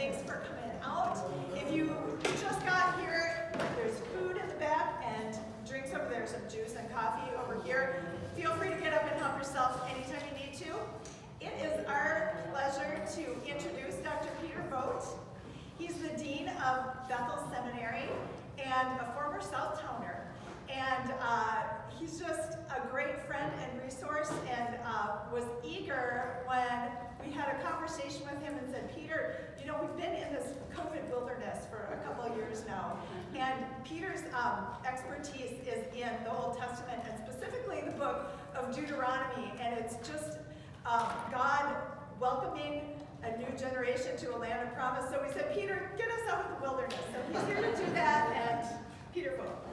thanks for coming out. If you just got here, there's food in the back and drinks over there, some juice and coffee over here. Feel free to get up and help yourself anytime you need to. It is our pleasure to introduce Dr. Peter Vogt. He's the Dean of Bethel Seminary and a former Southtowner. And he's just a great friend and resource, and was eager when we had a conversation with him and said, Peter, you know, we've been in this COVID wilderness for a couple of years now, and Peter's expertise is in the Old Testament, and specifically the book of Deuteronomy, and it's just God welcoming a new generation to a land of promise. So we said, Peter, get us out of the wilderness. So he's here to do that, and Peter Vogt.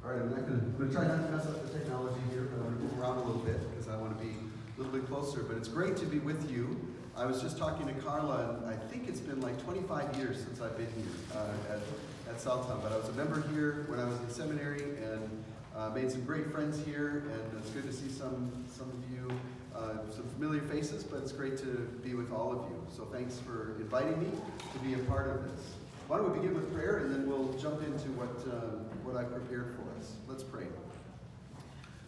All right, I'm going to try not to mess up the technology here, but I'm going to move around a little bit because I want to be a little bit closer. But it's great to be with you. I was just talking to Carla, and I think it's been like 25 years since I've been here at Southtown. But I was a member here when I was in seminary and made some great friends here. And it's good to see some of you, some familiar faces, but it's great to be with all of you. So thanks for inviting me to be a part of this. Why don't we begin with prayer, and then we'll jump into what I've prepared for us. Let's pray.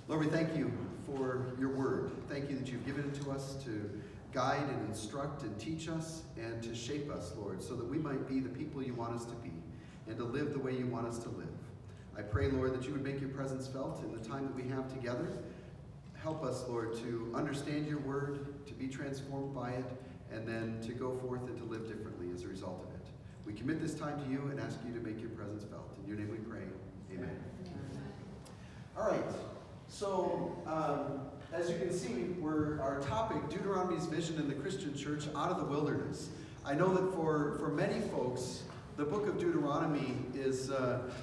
Lord, we thank you for your word. Thank you that you've given it to us to guide and instruct and teach us and to shape us, Lord, so that we might be the people you want us to be and to live the way you want us to live. I pray, Lord, that you would make your presence felt in the time that we have together. Help us, Lord, to understand your word, to be transformed by it, and then to go forth and to live differently as a result of it. We commit this time to you and ask you to make your presence felt. In your name we pray. Amen. All right. So, as you can see, our topic, Deuteronomy's vision in the Christian church out of the wilderness. I know that for many folks, the book of Deuteronomy is,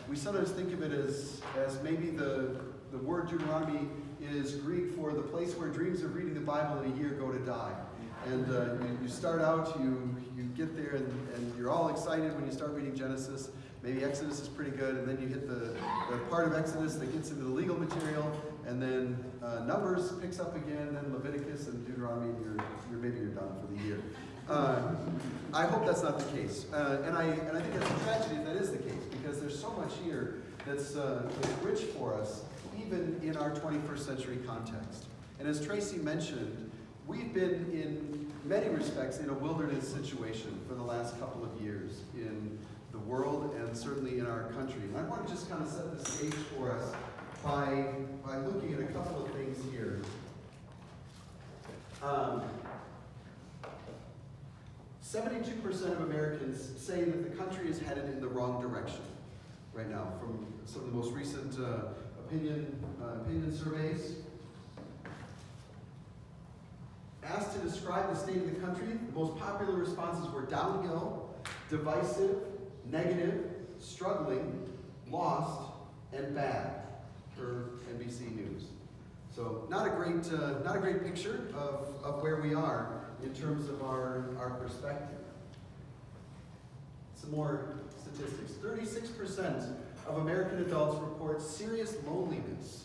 we sometimes think of it as maybe the word Deuteronomy is Greek for the place where dreams of reading the Bible in a year go to die. And you start out, you get there, and you're all excited when you start reading Genesis. Maybe Exodus is pretty good, and then you hit the part of Exodus that gets into the legal material, and then Numbers picks up again, then Leviticus and Deuteronomy, and you're done for the year. I hope that's not the case, and I think it's a tragedy if that is the case, because there's so much here that's rich for us, even in our 21st century context. And as Tracy mentioned, we've been in many respects in a wilderness situation for the last couple of years in the world and certainly in our country. And I want to just kind of set the stage for us by looking at a couple of things here. 72% of Americans say that the country is headed in the wrong direction right now, from some of the most recent opinion surveys. Asked to describe the state of the country, the most popular responses were downhill, divisive, negative, struggling, lost, and bad, per NBC News. So not a great picture of where we are in terms of our perspective. Some more statistics. 36% of American adults report serious loneliness.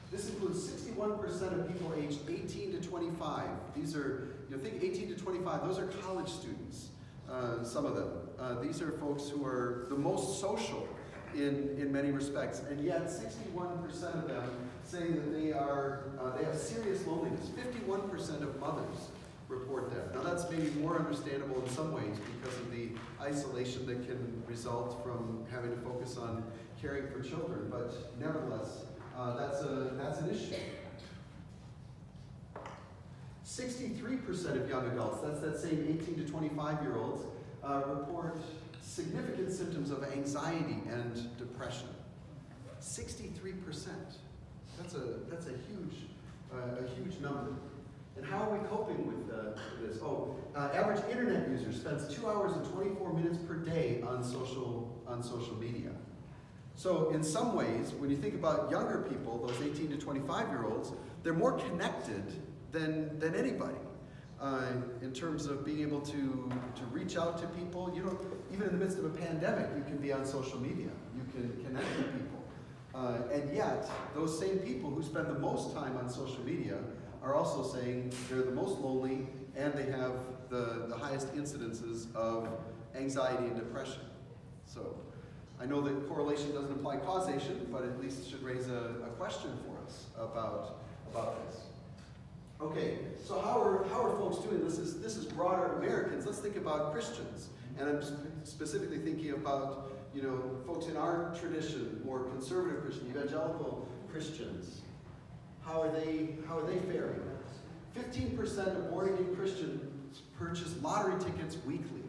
This includes 61% of people aged 18 to 25. These are, think 18 to 25, those are college students, some of them. These are folks who are the most social in many respects, and yet 61% of them say that they have serious loneliness. 51% of mothers report that. Now that's maybe more understandable in some ways because of the isolation that can result from having to focus on caring for children, but nevertheless, that's an issue. 63% of young adults, that's that same 18 to 25-year-olds, report significant symptoms of anxiety and depression. 63%. That's a huge number. And how are we coping with this? Average internet user spends 2 hours and 24 minutes per day on social media. So in some ways, when you think about younger people, those 18 to 25-year-olds, they're more connected than anybody in terms of being able to reach out to people. Even in the midst of a pandemic, you can be on social media. You can connect with people. And yet, those same people who spend the most time on social media are also saying they're the most lonely and they have the highest incidences of anxiety and depression. So I know that correlation doesn't imply causation, but at least it should raise a question for us about this. Okay, so how are folks doing? This is broader Americans. Let's think about Christians. And I'm specifically thinking about, folks in our tradition, more conservative Christian, evangelical Christians. How are they faring? 15% of born-again Christians purchase lottery tickets weekly.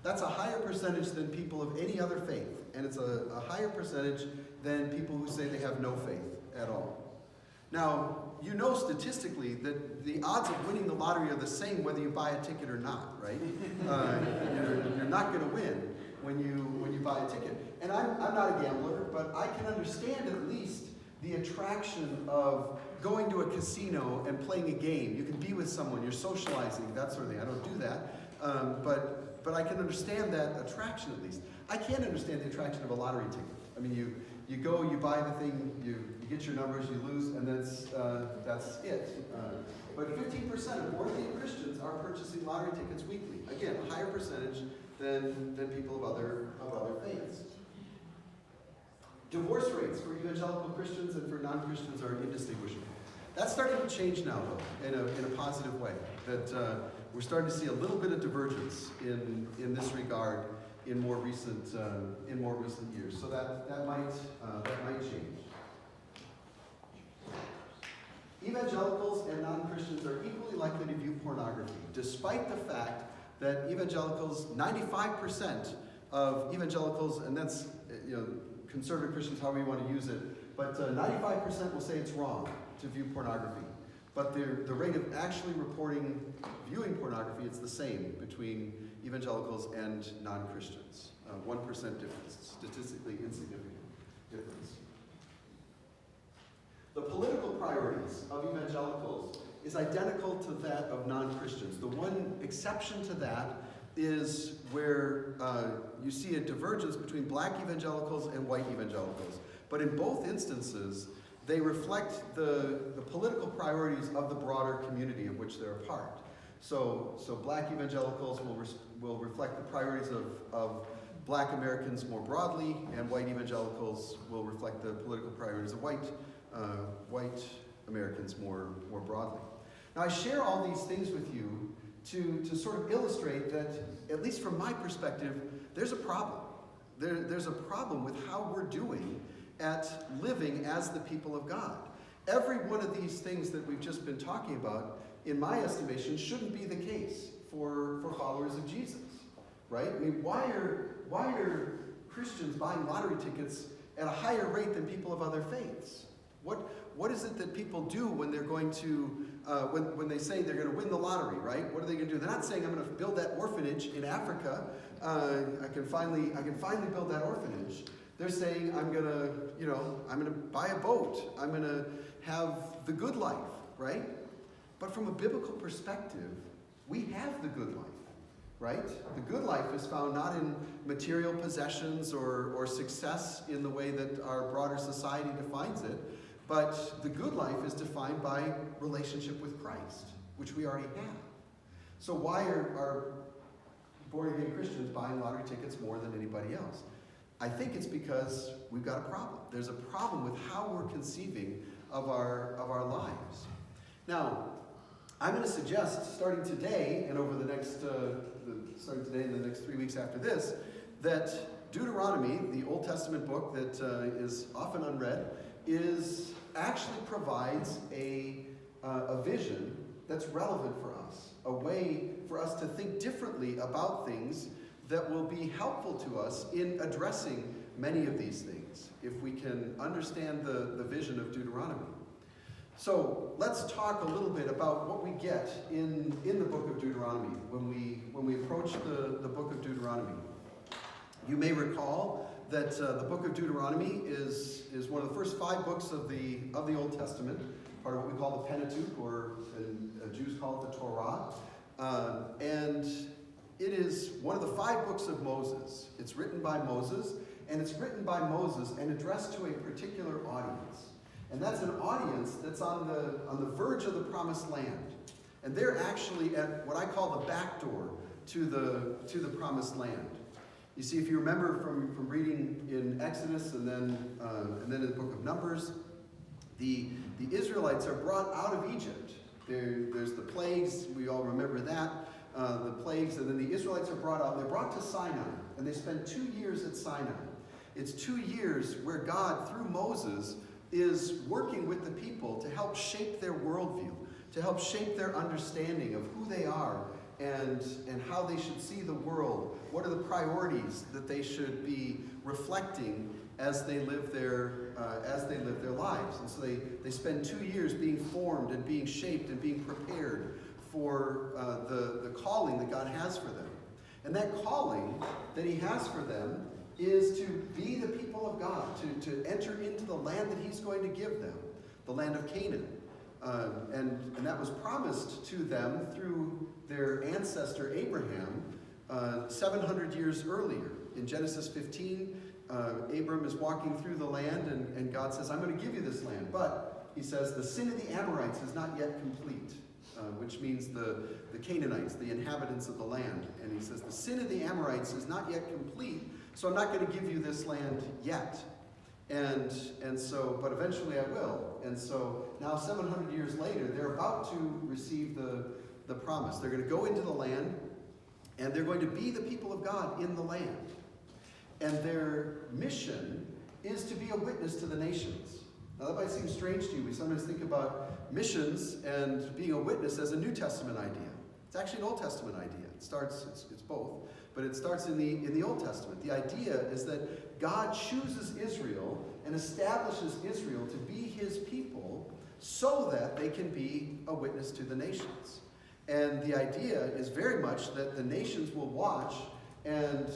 That's a higher percentage than people of any other faith, and it's a higher percentage than people who say they have no faith at all. Now, statistically that the odds of winning the lottery are the same whether you buy a ticket or not, right? You're not going to win when you buy a ticket. And I'm not a gambler, but I can understand at least the attraction of going to a casino and playing a game. You can be with someone, you're socializing, that sort of thing. I don't do that, but I can understand that attraction at least. I can't understand the attraction of a lottery ticket. I mean, you go, you buy the thing, you get your numbers, you lose, and that's it. But 15% of born-again Christians are purchasing lottery tickets weekly. Again, a higher percentage than people of other faiths. Divorce rates for evangelical Christians and for non-Christians are indistinguishable. That's starting to change now, though, in a positive way. That we're starting to see a little bit of divergence in this regard in more recent years. So that might change. Evangelicals and non-Christians are equally likely to view pornography, despite the fact that 95% of evangelicals, and that's conservative Christians, however you want to use it, but 95% will say it's wrong to view pornography. But the rate of actually viewing pornography, it's the same between evangelicals and non-Christians. 1% difference, statistically insignificant difference. The political priorities of evangelicals is identical to that of non-Christians. The one exception to that is where you see a divergence between black evangelicals and white evangelicals. But in both instances, they reflect the political priorities of the broader community of which they're a part. So black evangelicals will reflect the priorities of black Americans more broadly, and white evangelicals will reflect the political priorities of white Americans more broadly. Now, I share all these things with you to sort of illustrate that, at least from my perspective, there's a problem. There's a problem with how we're doing at living as the people of God. Every one of these things that we've just been talking about, in my estimation, shouldn't be the case for followers of Jesus, right? I mean, why are Christians buying lottery tickets at a higher rate than people of other faiths? What is it that people do when they're going to when they say they're going to win the lottery, right? What are they going to do? They're not saying, I'm going to build that orphanage in Africa. I can finally build that orphanage. They're saying, I'm going to buy a boat. I'm going to have the good life, right? But from a biblical perspective, we have the good life, right? The good life is found not in material possessions or success in the way that our broader society defines it, but the good life is defined by relationship with Christ, which we already have. So why are born-again Christians buying lottery tickets more than anybody else? I think it's because we've got a problem. There's a problem with how we're conceiving of our lives. Now, I'm going to suggest, starting today and over the next 3 weeks after this, that Deuteronomy, the Old Testament book that is often unread, actually provides a vision that's relevant for us, a way for us to think differently about things that will be helpful to us in addressing many of these things, if we can understand the vision of Deuteronomy. So let's talk a little bit about what we get in the book of Deuteronomy when we approach the book of Deuteronomy. You may recall that the book of Deuteronomy is one of the first 5 books of the Old Testament, part of what we call the Pentateuch, or Jews call it the Torah, and it is one of the 5 books of Moses. It's written by Moses, and it's written by Moses and addressed to a particular audience. And that's an audience that's on the verge of the promised land. And they're actually at what I call the back door to the promised land. You see, if you remember from reading in Exodus and then in the book of Numbers, the Israelites are brought out of Egypt. There's the plagues, we all remember that, the plagues, and then the Israelites are brought out. They're brought to Sinai, and they spend 2 years at Sinai. It's 2 years where God, through Moses, is working with the people to help shape their worldview, to help shape their understanding of who they are and how they should see the world. What are the priorities that they should be reflecting as they live their lives? And so they spend 2 years being formed and being shaped and being prepared for the calling that God has for them. And that calling that he has for them is to be the people of God, to enter into the land that he's going to give them, the land of Canaan. And that was promised to them through their ancestor Abraham 700 years earlier. In Genesis 15, Abram is walking through the land, and God says, I'm going to give you this land. But he says, the sin of the Amorites is not yet complete, which means the Canaanites, the inhabitants of the land. And he says, the sin of the Amorites is not yet complete, so I'm not going to give you this land yet. And so, but eventually I will. And so now 700 years later, they're about to receive the promise. They're going to go into the land, and they're going to be the people of God in the land. And their mission is to be a witness to the nations. Now that might seem strange to you. We sometimes think about missions and being a witness as a New Testament idea. It's actually an Old Testament idea. It's both. But it starts in the Old Testament. The idea is that God chooses Israel and establishes Israel to be his people so that they can be a witness to the nations. And the idea is very much that the nations will watch and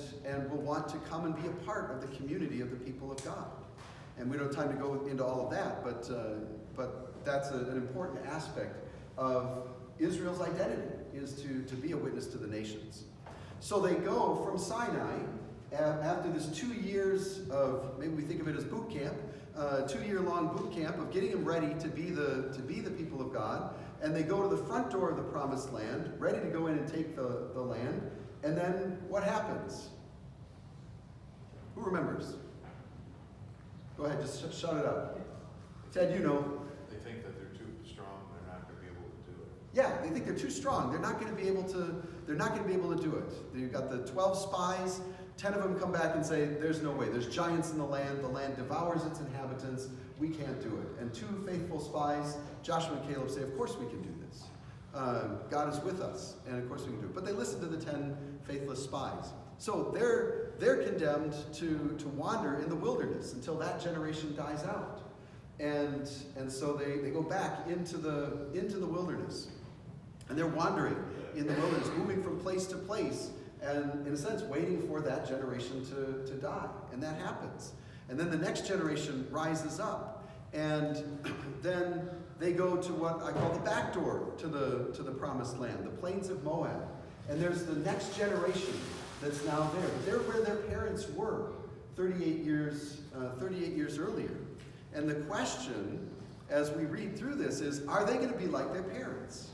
will want to come and be a part of the community of the people of God. And we don't have time to go into all of that, but that's an important aspect of Israel's identity, is to be a witness to the nations. So they go from Sinai after this 2 years of, maybe we think of it as boot camp, 2-year-long boot camp of getting them ready to be the people of God. And they go to the front door of the promised land, ready to go in and take the land. And then what happens? Who remembers? Go ahead, just shout it out. Ted, you know. They think that they're too strong, they're not going to be able to do it. Yeah, they think they're too strong. They're not going to be able to do it. You've got the 12 spies, 10 of them come back and say, there's no way. There's giants in the land devours its inhabitants, we can't do it. And 2 faithful spies, Joshua and Caleb, say, of course we can do this. God is with us, and of course we can do it. But they listen to the 10 faithless spies. So they're condemned to wander in the wilderness until that generation dies out. And so they go back into the wilderness. And they're wandering in the wilderness, moving from place to place, and in a sense waiting for that generation to die. And that happens. And then the next generation rises up. And then they go to what I call the back door to the promised land, the plains of Moab. And there's the next generation that's now there. They're where their parents were 38 years earlier. And the question, as we read through this, is, are they going to be like their parents?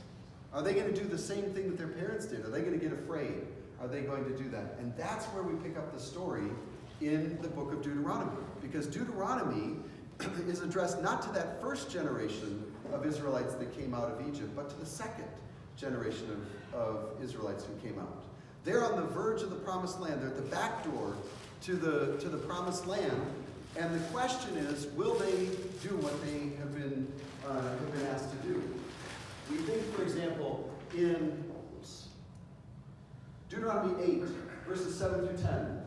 Are they going to do the same thing that their parents did? Are they going to get afraid? Are they going to do that? And that's where we pick up the story in the book of Deuteronomy. Because Deuteronomy is addressed not to that first generation of Israelites that came out of Egypt, but to the second generation of Israelites who came out. They're on the verge of the promised land. They're at the back door to the promised land. And the question is, will they do what they have been asked to do? We think, for example, in Deuteronomy 8, verses 7 through 10.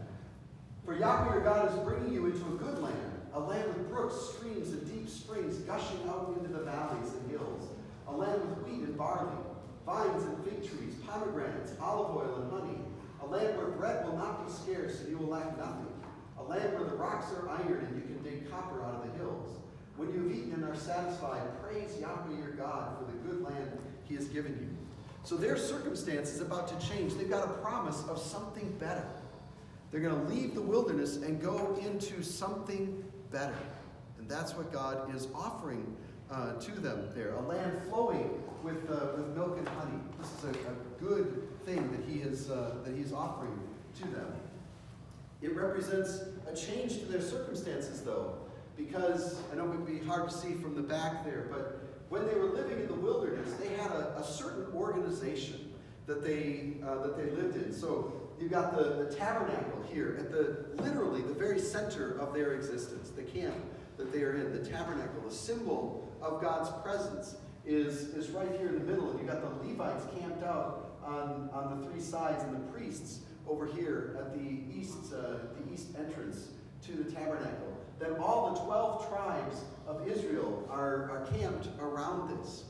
For Yahweh your God is bringing you into a good land, a land with brooks, streams, and deep springs gushing out into the valleys and hills, a land with wheat and barley, vines and fig trees, pomegranates, olive oil and honey, a land where bread will not be scarce and you will lack nothing, a land where the rocks are iron and you can dig copper out of the hills. When you have eaten and are satisfied, praise Yahweh your God for the good land he has given you. So their circumstance is about to change. They've got a promise of something better. They're going to leave the wilderness and go into something better. And that's what God is offering to them there. A land flowing with milk and honey. This is a good thing that he's offering to them. It represents a change to their circumstances, though, because I know it would be hard to see from the back there, but when they were living in the wilderness, they had a certain organization that they lived in. So you've got the tabernacle here at literally the very center of their existence, the camp that they are in. The tabernacle, the symbol of God's presence, is right here in the middle. And you've got the Levites camped out on the three sides, and the priests over here at the east entrance to the tabernacle. Then all the 12 tribes of Israel are camped around this.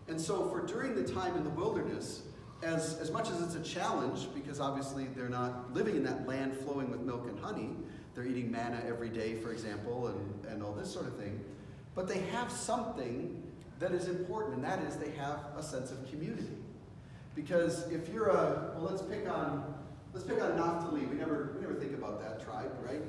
And so for during the time in the wilderness, as much as it's a challenge, because obviously they're not living in that land flowing with milk and honey, they're eating manna every day, for example, and all this sort of thing, but they have something that is important, and that is they have a sense of community. Because if you're let's pick on Naphtali. We never think about that tribe, right?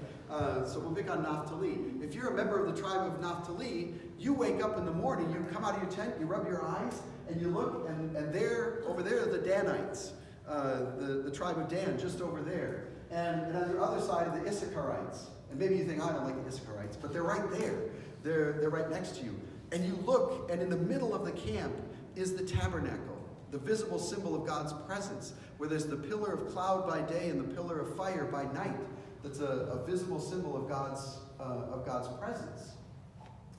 So we'll pick on Naphtali. If you're a member of the tribe of Naphtali, you wake up in the morning, you come out of your tent, you rub your eyes, and you look, and there, over there, are the Danites, the tribe of Dan, just over there. And on the other side are the Issacharites. And maybe you think, I don't like the Issacharites, but they're right there. They're right next to you. And you look, and in the middle of the camp is the tabernacle, the visible symbol of God's presence, where there's the pillar of cloud by day and the pillar of fire by night. That's a visible symbol of God's presence.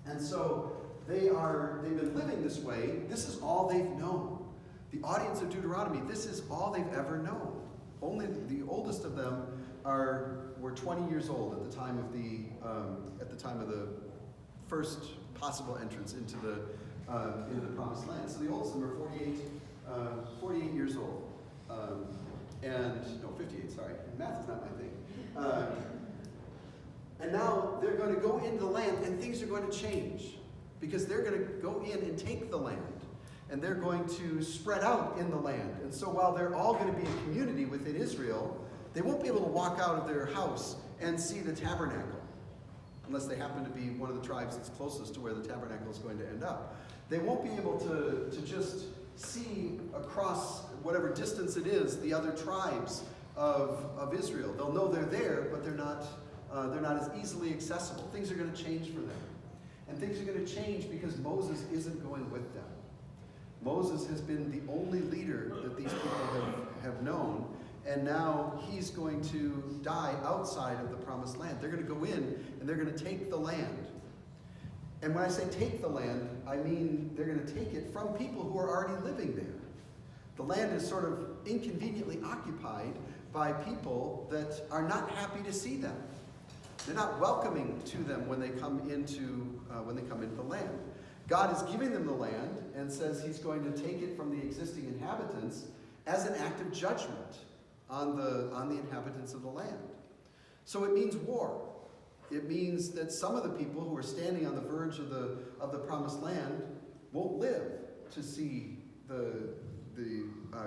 And so they've been living this way. This is all they've known. The audience of Deuteronomy, this is all they've ever known. Only the oldest of them were 20 years old at the time of the first possible entrance into the promised land. So the oldest of them are 48 years old. 58, sorry. Math is not my thing. And now they're going to go into the land, and things are going to change, because they're going to go in and take the land, and they're going to spread out in the land. And so while they're all going to be a community within Israel, they won't be able to walk out of their house and see the tabernacle, unless they happen to be one of the tribes that's closest to where the tabernacle is going to end up. They won't be able to just see across whatever distance it is the other tribes of Israel. They'll know they're there, but they're not as easily accessible. Things are going to change for them. And things are going to change because Moses isn't going with them. Moses has been the only leader that these people have known, and now he's going to die outside of the promised land. They're going to go in, and they're going to take the land. And when I say take the land, I mean they're going to take it from people who are already living there. The land is sort of inconveniently occupied by people that are not happy to see them. They're not welcoming to them when they come into the land. God is giving them the land and says he's going to take it from the existing inhabitants as an act of judgment on the inhabitants of the land. So it means war. It means that some of the people who are standing on the verge of the promised land won't live to see the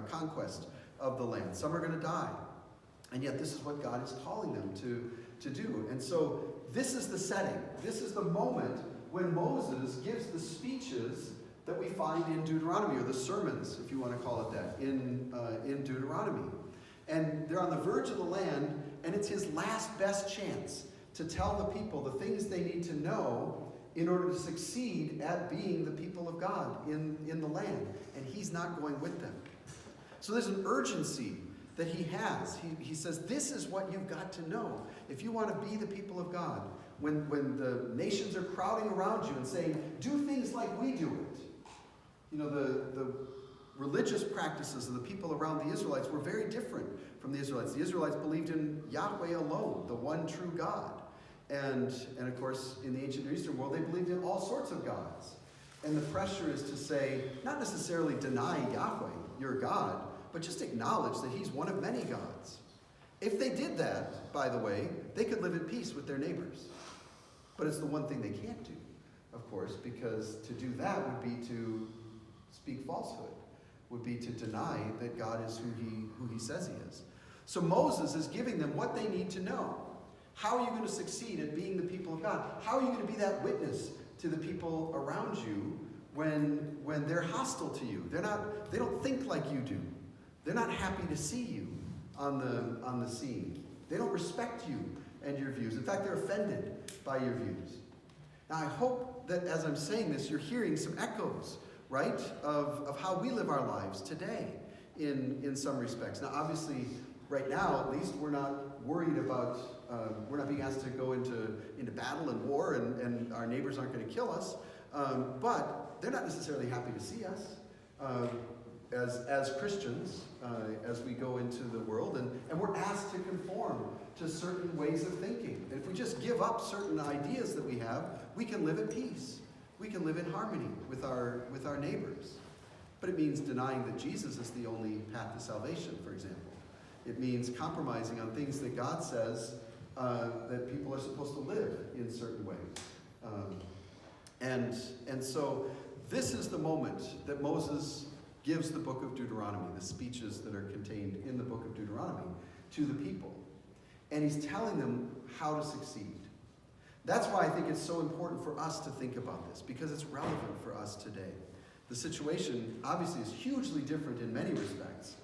conquest of the land. Some are going to die. And yet this is what God is calling them to do. And so this is the setting. This is the moment when Moses gives the speeches that we find in Deuteronomy, or the sermons, if you want to call it that, in Deuteronomy. And they're on the verge of the land, and it's his last best chance to tell the people the things they need to know in order to succeed at being the people of God in the land. And he's not going with them. So there's an urgency that he has. He says, this is what you've got to know. If you want to be the people of God, when the nations are crowding around you and saying, do things like we do it. You know, the religious practices of the people around the Israelites were very different from the Israelites. The Israelites believed in Yahweh alone, the one true God. And of course, in the ancient Near Eastern world, they believed in all sorts of gods. And the pressure is to say, not necessarily deny Yahweh, your God, but just acknowledge that he's one of many gods. If they did that, by the way, they could live at peace with their neighbors. But it's the one thing they can't do, of course, because to do that would be to speak falsehood, would be to deny that God is who he says he is. So Moses is giving them what they need to know. How are you going to succeed at being the people of God? How are you going to be that witness to the people around you when they're hostile to you? They don't think like you do. They're not happy to see you on the scene. They don't respect you and your views. In fact, they're offended by your views. Now, I hope that as I'm saying this, you're hearing some echoes, right, of how we live our lives today in some respects. Now, obviously, right now, at least, we're not worried about, we're not being asked to go into battle and war, and our neighbors aren't going to kill us. But they're not necessarily happy to see us as Christians as we go into the world. And we're asked to conform to certain ways of thinking. And if we just give up certain ideas that we have, we can live at peace. We can live in harmony with our neighbors. But it means denying that Jesus is the only path to salvation, for example. It means compromising on things that God says that people are supposed to live in certain ways. And so this is the moment that Moses gives the book of Deuteronomy, the speeches that are contained in the book of Deuteronomy, to the people. And he's telling them how to succeed. That's why I think it's so important for us to think about this, because it's relevant for us today. The situation obviously is hugely different in many respects,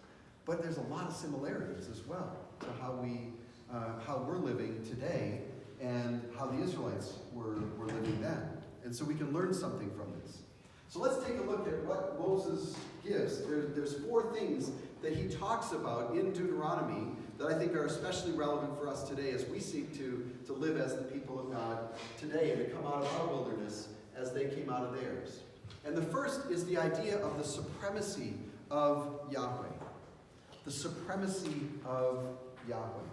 but there's a lot of similarities as well to how we're living today and how the Israelites were living then. And so we can learn something from this. So let's take a look at what Moses gives. There's 4 things that he talks about in Deuteronomy that I think are especially relevant for us today as we seek to live as the people of God today and to come out of our wilderness as they came out of theirs. And the first is the idea of the supremacy of Yahweh. The supremacy of Yahweh.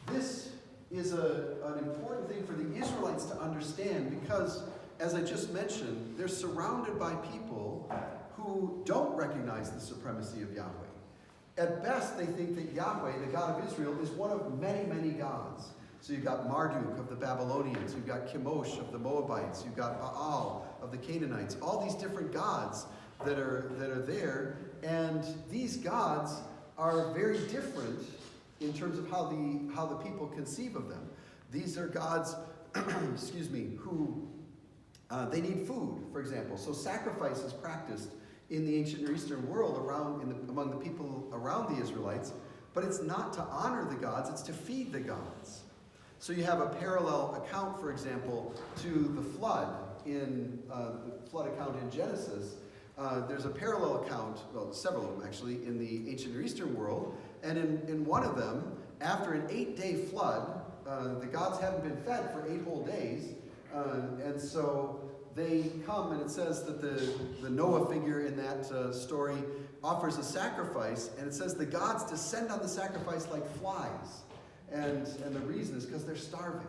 This is an important thing for the Israelites to understand because, as I just mentioned, they're surrounded by people who don't recognize the supremacy of Yahweh. At best, they think that Yahweh, the God of Israel, is one of many, many gods. So you've got Marduk of the Babylonians, you've got Chemosh of the Moabites, you've got Baal of the Canaanites, all these different gods that are there, and these gods are very different in terms of how the people conceive of them. These are gods, excuse me, who they need food, for example. So sacrifice is practiced in the ancient Near Eastern world among the people around the Israelites, but it's not to honor the gods, it's to feed the gods. So you have a parallel account, for example, to the flood in the flood account in Genesis. There's a parallel account, well, several of them actually, in the ancient Near Eastern world. And in one of them, after an 8-day flood, the gods haven't been fed for 8 whole days. And so they come, and it says that the Noah figure in that story offers a sacrifice, and it says the gods descend on the sacrifice like flies. And the reason is because they're starving.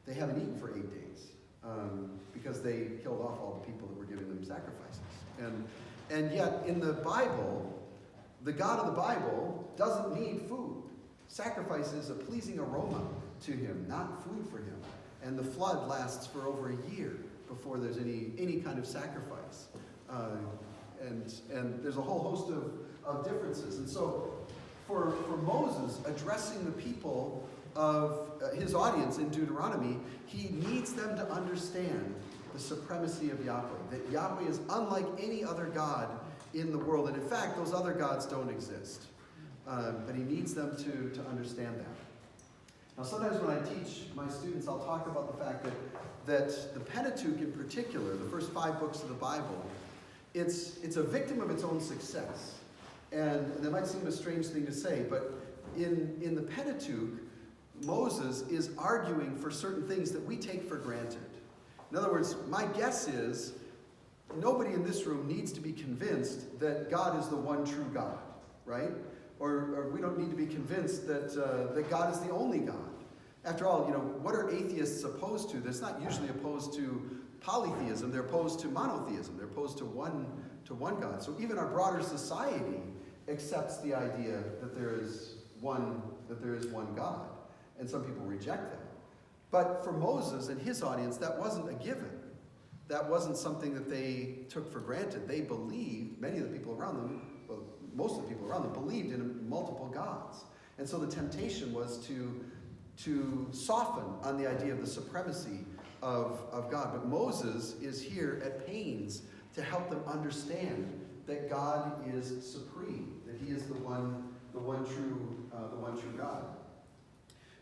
They haven't eaten for 8 days because they killed off all the people that were giving them sacrifices. And yet in the Bible, the God of the Bible doesn't need food. Sacrifice is a pleasing aroma to him, not food for him. And the flood lasts for over a year before there's any kind of sacrifice. And there's a whole host of differences. And so for Moses addressing the people of his audience in Deuteronomy, he needs them to understand the supremacy of Yahweh, that Yahweh is unlike any other God in the world. And in fact, those other gods don't exist. But he needs them to understand that. Now, sometimes when I teach my students, I'll talk about the fact that the Pentateuch in particular, the first 5 books of the Bible, it's a victim of its own success. And that might seem a strange thing to say, but in the Pentateuch, Moses is arguing for certain things that we take for granted. In other words, my guess is nobody in this room needs to be convinced that God is the one true God, right? Or we don't need to be convinced that God is the only God. After all, what are atheists opposed to? They're not usually opposed to polytheism. They're opposed to monotheism. They're opposed to one God. So even our broader society accepts the idea that there is one God, and some people reject that. But for Moses and his audience, that wasn't a given. That wasn't something that they took for granted. They believed, many of the people around them, well, most of the people around them believed in multiple gods. And so the temptation was to soften on the idea of the supremacy of God. But Moses is here at pains to help them understand that God is supreme, that he is the one true God.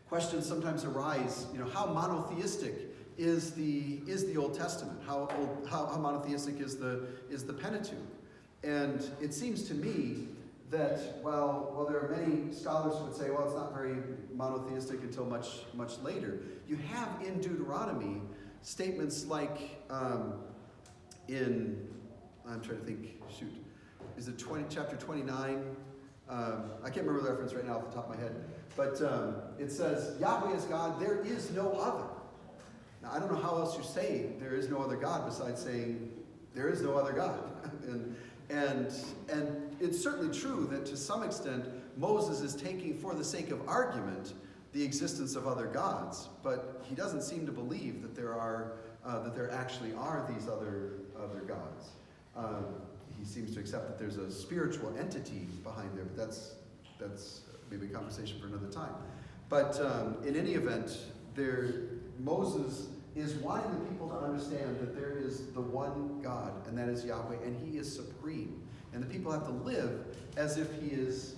Questions sometimes arise, how monotheistic is the Old Testament? How monotheistic is the Pentateuch? And it seems to me that while there are many scholars who would say, well, it's not very monotheistic until much later, you have in Deuteronomy statements like I'm trying to think, is it chapter 29? I can't remember the reference right now off the top of my head, but it says, Yahweh is God, there is no other. Now, I don't know how else you say there is no other God besides saying there is no other God. and it's certainly true that to some extent Moses is taking for the sake of argument the existence of other gods, but he doesn't seem to believe that there actually are these other gods. He seems to accept that there's a spiritual entity behind there, but that's maybe a conversation for another time. But in any event, Moses is wanting the people to understand that there is the one God, and that is Yahweh, and he is supreme. And the people have to live as if he is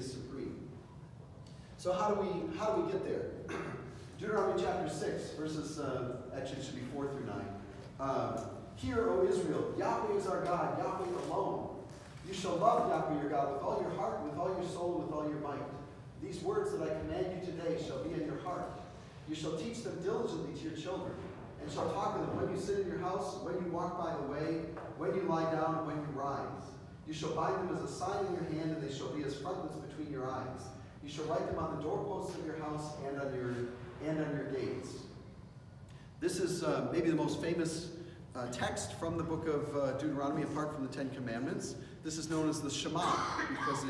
supreme. So how do we get there? Deuteronomy chapter 6, verses, actually it should be 4 through 9. Hear, O Israel, Yahweh is our God, Yahweh alone. You shall love Yahweh your God with all your heart, with all your soul, and with all your might. These words that I command you today shall be in your heart. You shall teach them diligently to your children, and shall talk of them when you sit in your house, when you walk by the way, when you lie down, and when you rise. You shall bind them as a sign in your hand, and they shall be as frontlets between your eyes. You shall write them on the doorposts of your house and on your gates. This is maybe the most famous text from the book of Deuteronomy, apart from the Ten Commandments. This is known as the Shema, because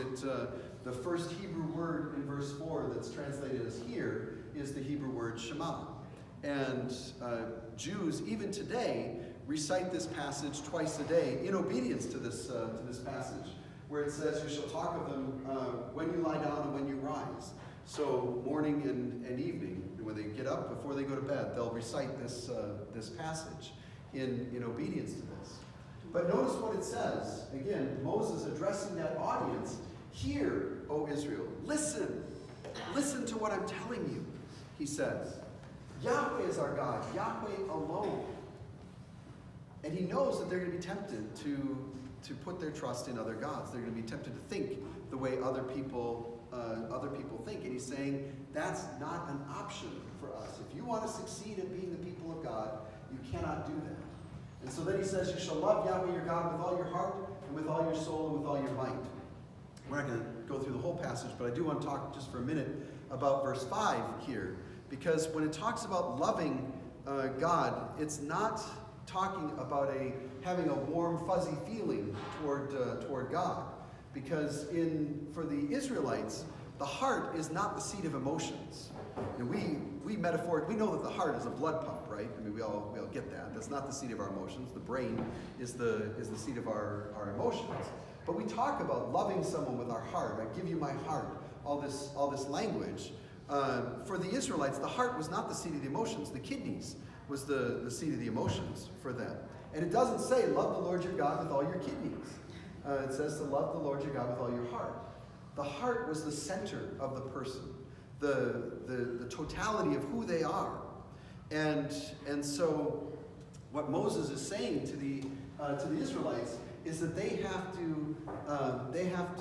the first Hebrew word in verse 4 that's translated as here is the Hebrew word Shema. And Jews, even today, recite this passage twice a day in obedience to this passage, where it says, you shall talk of them when you lie down and when you rise. So morning and evening, when they get up, before they go to bed, they'll recite this passage in obedience to this. But notice what it says. Again, Moses addressing that audience. Hear, O Israel, listen. Listen to what I'm telling you, he says. Yahweh is our God, Yahweh alone. And he knows that they're going to be tempted to put their trust in other gods. They're going to be tempted to think the way other people think. And he's saying that's not an option for us. If you want to succeed at being the people of God, you cannot do that. And so then he says, you shall love Yahweh your God with all your heart, and with all your soul, and with all your might. We're not going to go through the whole passage, but I do want to talk just for a minute about verse 5 here. Because when it talks about loving God, it's not talking about having a warm, fuzzy feeling toward God. Because for the Israelites, the heart is not the seat of emotions. And we know that the heart is a blood pump, right? I mean, we all get that. That's not the seat of our emotions. The brain is the seat of our emotions. But we talk about loving someone with our heart. I give you my heart. All this language. For the Israelites, the heart was not the seat of the emotions. The kidneys was the seat of the emotions for them. And it doesn't say love the Lord your God with all your kidneys. It says to love the Lord your God with all your heart. The heart was the center of the person, the totality of who they are. And so what Moses is saying to the Israelites is that they have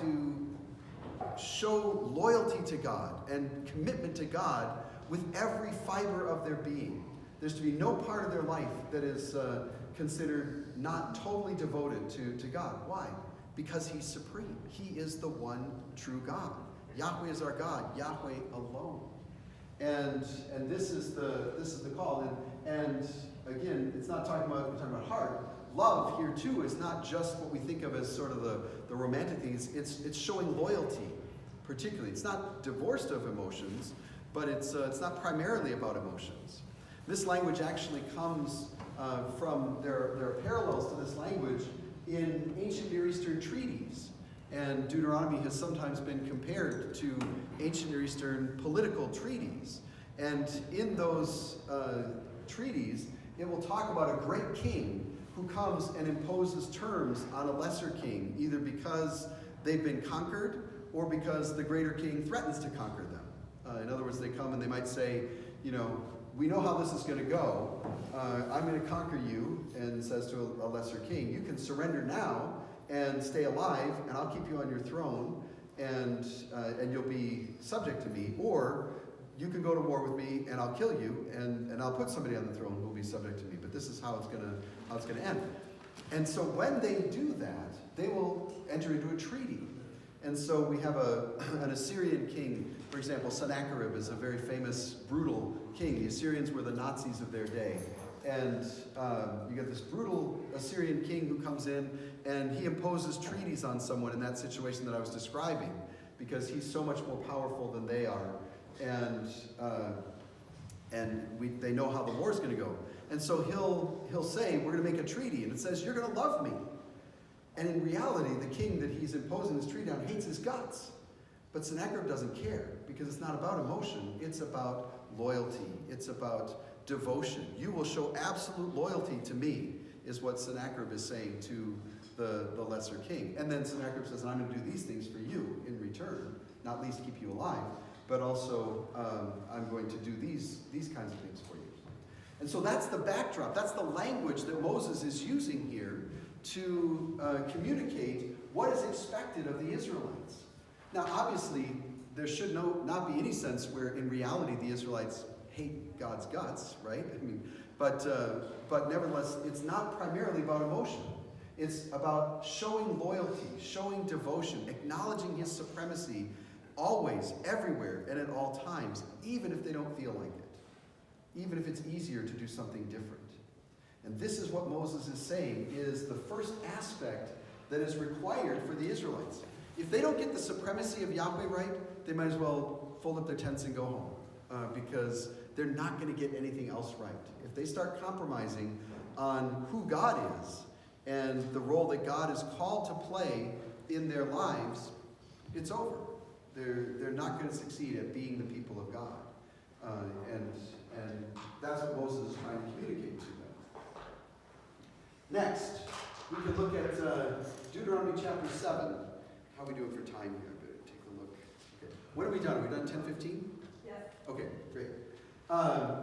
to show loyalty to God and commitment to God with every fiber of their being. There's to be no part of their life that is considered not totally devoted to God. Why? Because he's supreme. He is the one true God. Yahweh is our God, Yahweh alone. And this is the call. And again, we're talking about heart. Love here too is not just what we think of as sort of the romantic things. It's showing loyalty, particularly. It's not divorced of emotions, but it's not primarily about emotions. This language actually comes from there are parallels to this language in ancient Near Eastern treaties. And Deuteronomy has sometimes been compared to ancient Near Eastern political treaties. And in those treaties, it will talk about a great king who comes and imposes terms on a lesser king, either because they've been conquered or because the greater king threatens to conquer them. In other words, they come and they might say, we know how this is going to go. I'm going to conquer you, and says to a lesser king, you can surrender now and stay alive, and I'll keep you on your throne, and you'll be subject to me, or you can go to war with me, and I'll kill you, and I'll put somebody on the throne who will be subject to me. But this is how it's going to end. And so when they do that, they will enter into a treaty. And so we have an Assyrian king, for example. Sennacherib is a very famous, brutal king. The Assyrians were the Nazis of their day. And you get this brutal Assyrian king who comes in, and he imposes treaties on someone in that situation that I was describing, because he's so much more powerful than they are. And they know how the war's going to go. And so he'll say, we're going to make a treaty, and it says, you're going to love me. And in reality, the king that he's imposing this treaty on hates his guts. But Sennacherib doesn't care, because it's not about emotion. It's about loyalty. It's about devotion. You will show absolute loyalty to me, is what Sennacherib is saying to the lesser king. And then Sennacherib says, I'm going to do these things for you in return, not least keep you alive, but also I'm going to do these kinds of things for you. And so that's the backdrop. That's the language that Moses is using here to communicate what is expected of the Israelites. Now, obviously, there should not be any sense where, in reality, the Israelites hate God's guts, right? But nevertheless, it's not primarily about emotion. It's about showing loyalty, showing devotion, acknowledging his supremacy always, everywhere, and at all times, even if they don't feel like it, even if it's easier to do something different. And this is what Moses is saying is the first aspect that is required for the Israelites. If they don't get the supremacy of Yahweh right, they might as well fold up their tents and go home, because they're not going to get anything else right. If they start compromising on who God is and the role that God is called to play in their lives, it's over. They're not going to succeed at being the people of God. And that's what Moses is trying to communicate to them. Next, we can look at Deuteronomy chapter 7. How are we doing for time here? I better take a look. Okay. When are we done? Are we done 10:15? Yes. Okay, great.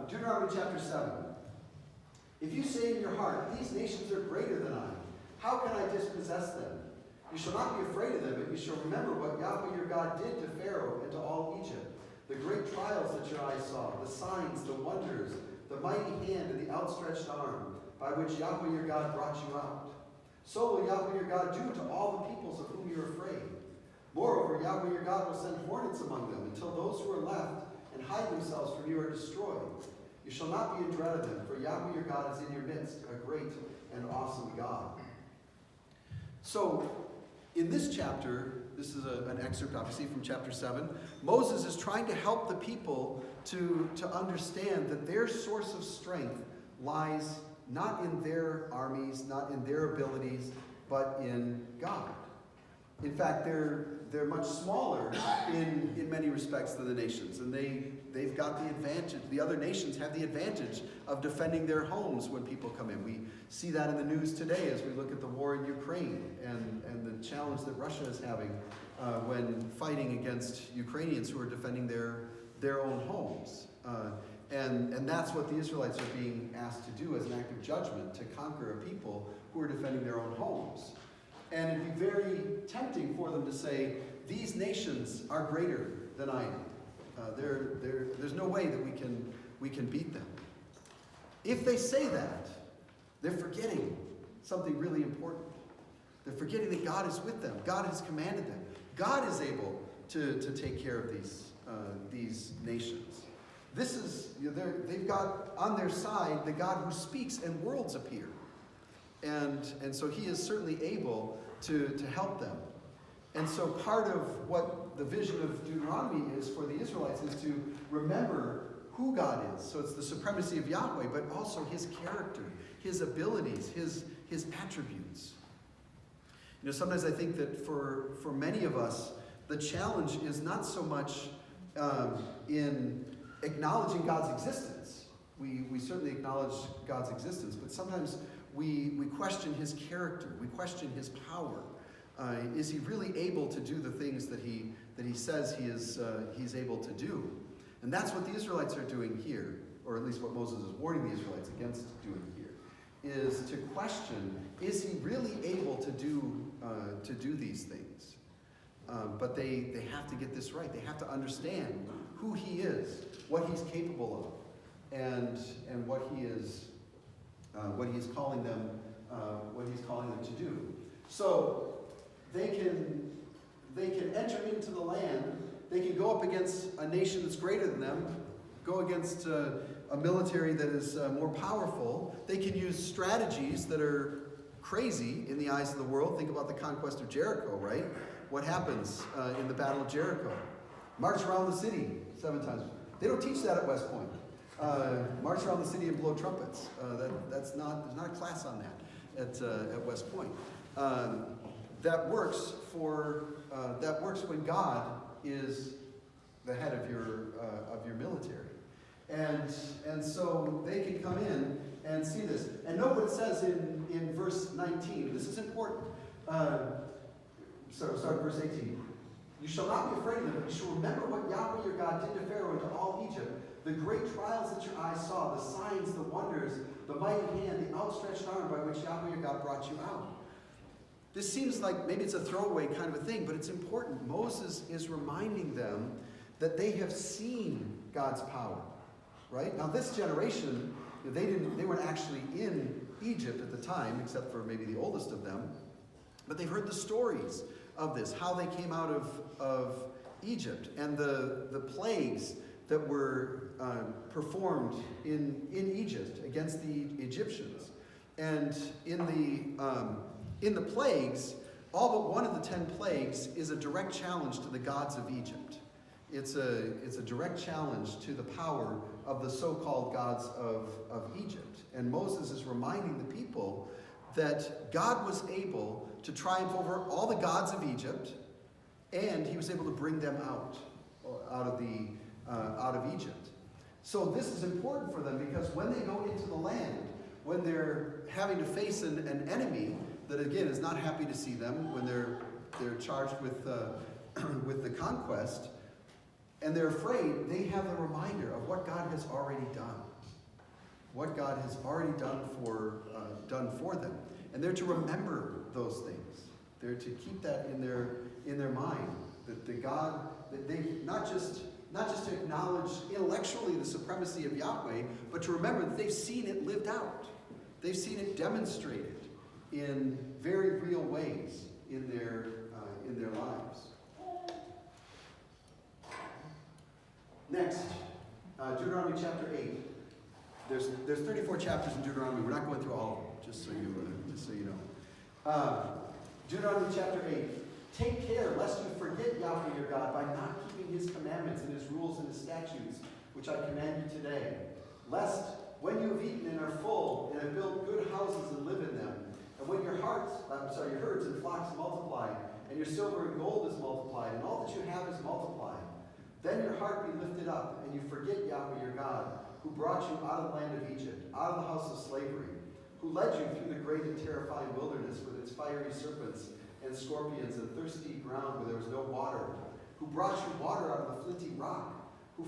Deuteronomy chapter 7. If you say in your heart, these nations are greater than I, how can I dispossess them? You shall not be afraid of them, but you shall remember what Yahweh your God did to Pharaoh and to all Egypt, the great trials that your eyes saw, the signs, the wonders, the mighty hand and the outstretched arm, by which Yahweh your God brought you out. So will Yahweh your God do to all the peoples of whom you are afraid. Moreover, Yahweh your God will send hornets among them, until those who are left and hide themselves from you are destroyed. You shall not be in dread of them, for Yahweh your God is in your midst, a great and awesome God. So, in this chapter, this is an excerpt obviously from chapter 7, Moses is trying to help the people to understand that their source of strength lies not in their armies, not in their abilities, but in God. In fact, they're much smaller in many respects than the nations, and they've got the advantage. The other nations have the advantage of defending their homes when people come in. We see that in the news today as we look at the war in Ukraine and the challenge that Russia is having when fighting against Ukrainians who are defending their own homes. And that's what the Israelites are being asked to do as an act of judgment, to conquer a people who are defending their own homes. And it'd be very tempting for them to say, these nations are greater than I am. There's no way that we can beat them. If they say that, they're forgetting something really important. They're forgetting that God is with them. God has commanded them. God is able to take care of these nations. This is, they've got on their side the God who speaks and worlds appear. And so he is certainly able to help them. And so part of what the vision of Deuteronomy is for the Israelites is to remember who God is. So it's the supremacy of Yahweh, but also his character, his abilities, his attributes. You know, sometimes I think that for many of us, the challenge is not so much in acknowledging God's existence. We certainly acknowledge God's existence, but sometimes we question his character. We question his power. Is he really able to do the things that he says he's able to do? And that's what the Israelites are doing here, or at least what Moses is warning the Israelites against doing here, is to question, is he really able to do these things? But they have to get this right. They have to understand who he is, what he's capable of, and what he's calling them to do. So they can enter into the land. They can go up against a nation that's greater than them, go against a military that is more powerful. They can use strategies that are crazy in the eyes of the world. Think about the Conquest of Jericho, right? What happens in the Battle of Jericho? March around the city 7 times. They don't teach that at West Point. March around the city and blow trumpets. There's not a class on that at West Point. That works when God is the head of your military, and so they can come in and see this. And note what it says in verse 19. This is important. So start verse 18. You shall not be afraid of them, but you shall remember what Yahweh your God did to Pharaoh and to all Egypt, the great trials that your eyes saw, the signs, the wonders, the mighty hand, the outstretched arm by which Yahweh your God brought you out. This seems like maybe it's a throwaway kind of a thing, but it's important. Moses is reminding them that they have seen God's power, right? Now this generation, they weren't actually in Egypt at the time, except for maybe the oldest of them, but they've heard the stories of this, how they came out of Egypt, and the plagues that were performed in Egypt against the Egyptians. And in the plagues, all but one of the 10 plagues is a direct challenge to the gods of Egypt. It's a direct challenge to the power of the so-called gods of Egypt. And Moses is reminding the people that God was able to triumph over all the gods of Egypt, and he was able to bring them out of Egypt. So this is important for them, because when they go into the land, when they're having to face an enemy that again is not happy to see them, when they're charged with the conquest, and they're afraid, they have a reminder of what God has already done. What God has already done for them. And they're to remember those things. They're to keep that in their mind. That they not just to acknowledge intellectually the supremacy of Yahweh, but to remember that they've seen it lived out. They've seen it demonstrated in very real ways in their lives. Next, Deuteronomy chapter 8. There's 34 chapters in Deuteronomy. We're not going through all of them, just so you know. Deuteronomy chapter 8. Take care lest you forget Yahweh your God by not keeping his commandments and his rules and his statutes, which I command you today. Lest when you have eaten and are full and have built good houses and live in them, and when your herds and flocks multiply, and your silver and gold is multiplied, and all that you have is multiplied, then your heart be lifted up, and you forget Yahweh your God, who brought you out of the land of Egypt, out of the house of slavery, who led you through the great and terrifying wilderness with its fiery serpents and scorpions and thirsty ground where there was no water, who brought you water out of the flinty rock, who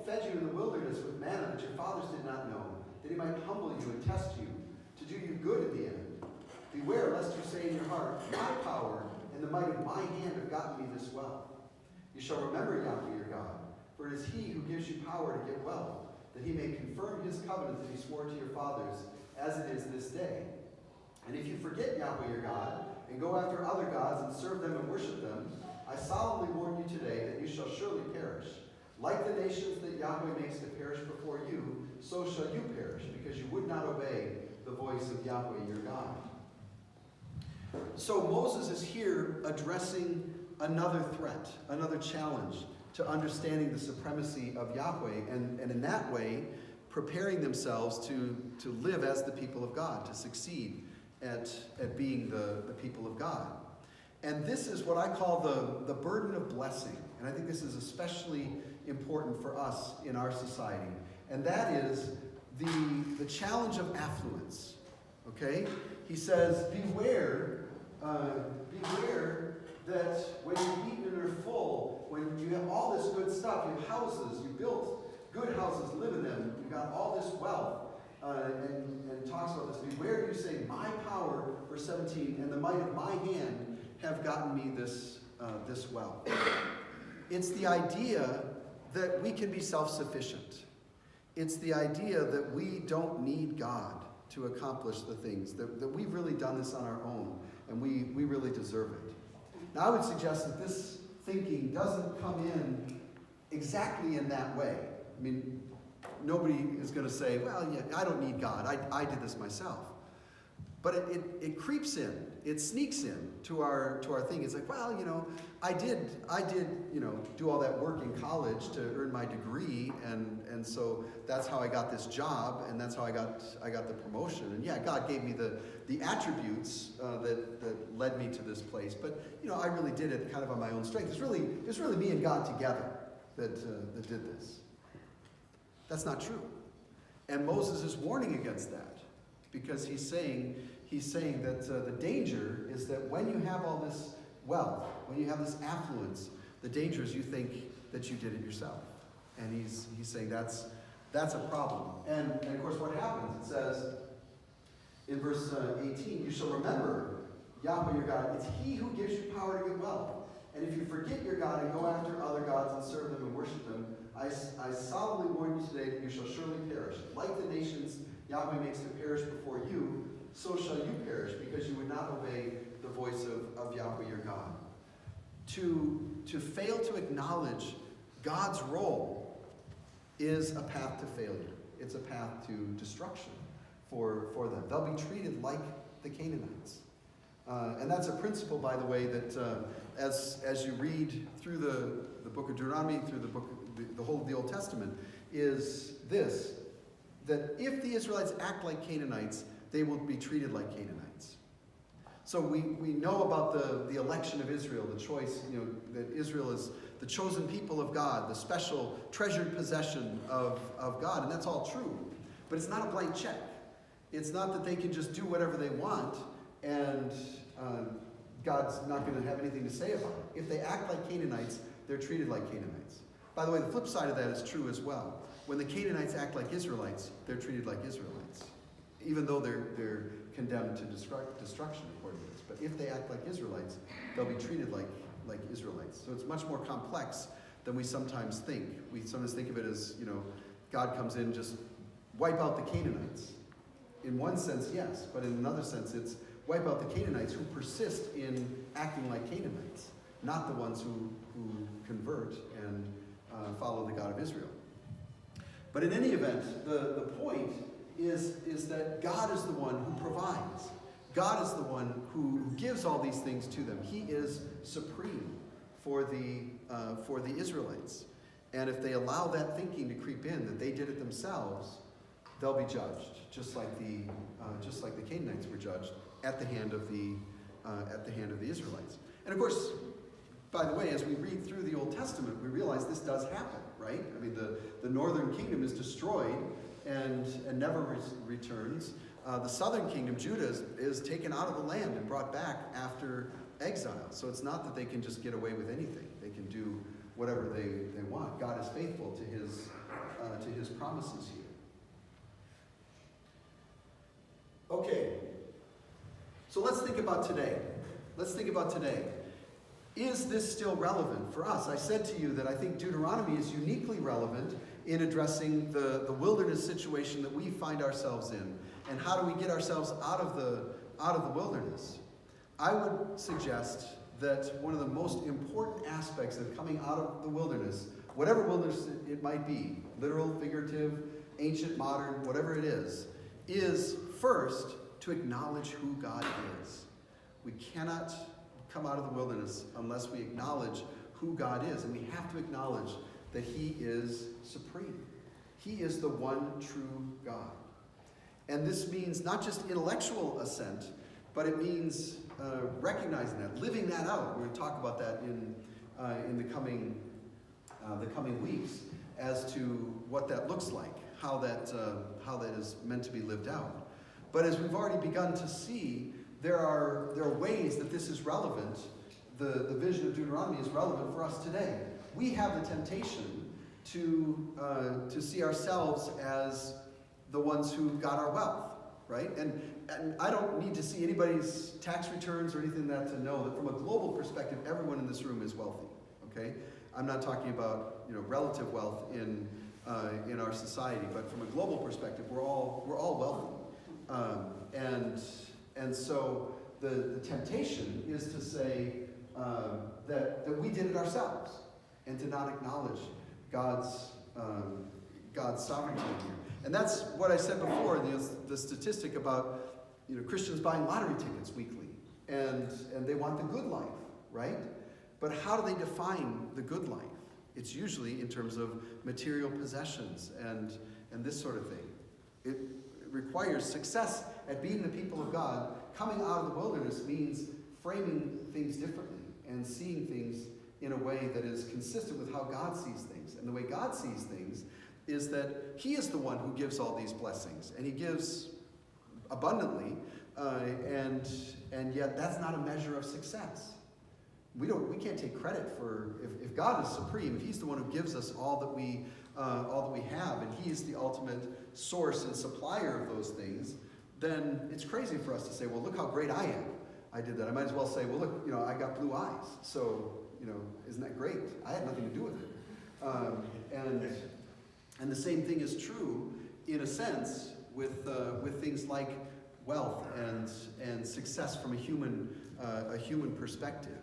fed you in the wilderness with manna that your fathers did not know, that he might humble you and test you, to do you good in the end. Beware lest you say in your heart, my power and the might of my hand have gotten me this wealth. You shall remember Yahweh your God, for it is he who gives you power to get wealth, that he may confirm his covenant that he swore to your fathers, as it is this day. And if you forget Yahweh your God, and go after other gods and serve them and worship them, I solemnly warn you today that you shall surely perish. Like the nations that Yahweh makes to perish before you, so shall you perish, because you would not obey the voice of Yahweh your God. So Moses is here addressing another threat, another challenge to understanding the supremacy of Yahweh, and in that way, preparing themselves to live as the people of God, to succeed at being the people of God. And this is what I call the burden of blessing. And I think this is especially important for us in our society. And that is the challenge of affluence. Okay? He says, beware that when you eat and are full, when you have all this good stuff, you have houses, you built good houses, live in them, you got all this wealth, and talks about this. Beware, you say, my power, verse 17, and the might of my hand have gotten me this wealth. It's the idea that we can be self-sufficient. It's the idea that we don't need God to accomplish the things, that we've really done this on our own, and we really deserve it. Now, I would suggest that this thinking doesn't come in exactly in that way. I mean, nobody is going to say, well, yeah, I don't need God. I did this myself. But it creeps in. It sneaks in to our thing. It's like, well, I did do all that work in college to earn my degree, and so that's how I got this job, and that's how I got the promotion. And yeah, God gave me the attributes that led me to this place. But I really did it kind of on my own strength. It's really me and God together that did this. That's not true. And Moses is warning against that, because he's saying that the danger is that when you have all this wealth, when you have this affluence, the danger is you think that you did it yourself. And he's saying that's a problem. And of course what happens, it says in verse 18, you shall remember Yahweh your God. It's he who gives you power to get wealth. And if you forget your God and go after other gods and serve them and worship them, I solemnly warn you today that you shall surely perish. Like the nations Yahweh makes to perish before you, so shall you perish, because you would not obey the voice of Yahweh your God. To fail to acknowledge God's role is a path to failure. It's a path to destruction for them. They'll be treated like the Canaanites. And that's a principle, by the way, that as you read through the book of Deuteronomy, through the whole of the Old Testament, is this, that if the Israelites act like Canaanites, they will be treated like Canaanites. So we know about the election of Israel, the choice, that Israel is the chosen people of God, the special treasured possession of God, and that's all true. But it's not a blank check. It's not that they can just do whatever they want and God's not going to have anything to say about it. If they act like Canaanites, they're treated like Canaanites. By the way, the flip side of that is true as well. When the Canaanites act like Israelites, they're treated like Israelites, even though they're condemned to destruction according to this. But if they act like Israelites, they'll be treated like Israelites. So it's much more complex than we sometimes think. We sometimes think of it as, God comes in, just wipe out the Canaanites. In one sense, yes, but in another sense, it's wipe out the Canaanites who persist in acting like Canaanites, not the ones who convert and follow the God of Israel. But in any event, the point is that God is the one who provides. God is the one who gives all these things to them. He is supreme for the Israelites. And if they allow that thinking to creep in, that they did it themselves, they'll be judged, just like the Canaanites were judged at the hand of the Israelites. And of course, by the way, as we read through the Old Testament, we realize this does happen, right? I mean, the northern kingdom is destroyed and never returns. The southern kingdom, Judah, is taken out of the land and brought back after exile. So it's not that they can just get away with anything. They can do whatever they want. God is faithful to his promises here. Okay, so let's think about today. Is this still relevant for us? I said to you that I think Deuteronomy is uniquely relevant in addressing the wilderness situation that we find ourselves in. And how do we get ourselves out of the wilderness? I would suggest that one of the most important aspects of coming out of the wilderness, whatever wilderness it might be, literal, figurative, ancient, modern, whatever it is first to acknowledge who God is. We cannot come out of the wilderness unless we acknowledge who God is. And we have to acknowledge that he is supreme. He is the one true God. And this means not just intellectual assent, but it means recognizing that, living that out. We're going to talk about that in the coming weeks as to what that looks like, how that is meant to be lived out. But as we've already begun to see, there are ways that this is relevant. The vision of Deuteronomy is relevant for us today. We have the temptation to see ourselves as the ones who got our wealth, right? And I don't need to see anybody's tax returns or anything like that to know that from a global perspective, everyone in this room is wealthy, okay? I'm not talking about relative wealth in our society, but from a global perspective, we're all wealthy, and so the temptation is to say that we did it ourselves, and to not acknowledge God's sovereignty here. And that's what I said before, the statistic about Christians buying lottery tickets weekly, and they want the good life, right? But how do they define the good life? It's usually in terms of material possessions and this sort of thing. It requires success at being the people of God. Coming out of the wilderness means framing things differently and seeing things in a way that is consistent with how God sees things. And the way God sees things is that He is the one who gives all these blessings, and He gives abundantly, and yet that's not a measure of success. We can't take credit for if God is supreme, if He's the one who gives us all that we have, and He is the ultimate source and supplier of those things, then it's crazy for us to say, well, look how great I am. I did that. I might as well say, well, look, I got blue eyes, so isn't that great? I had nothing to do with it. And the same thing is true, in a sense, with things like wealth and success from a human perspective.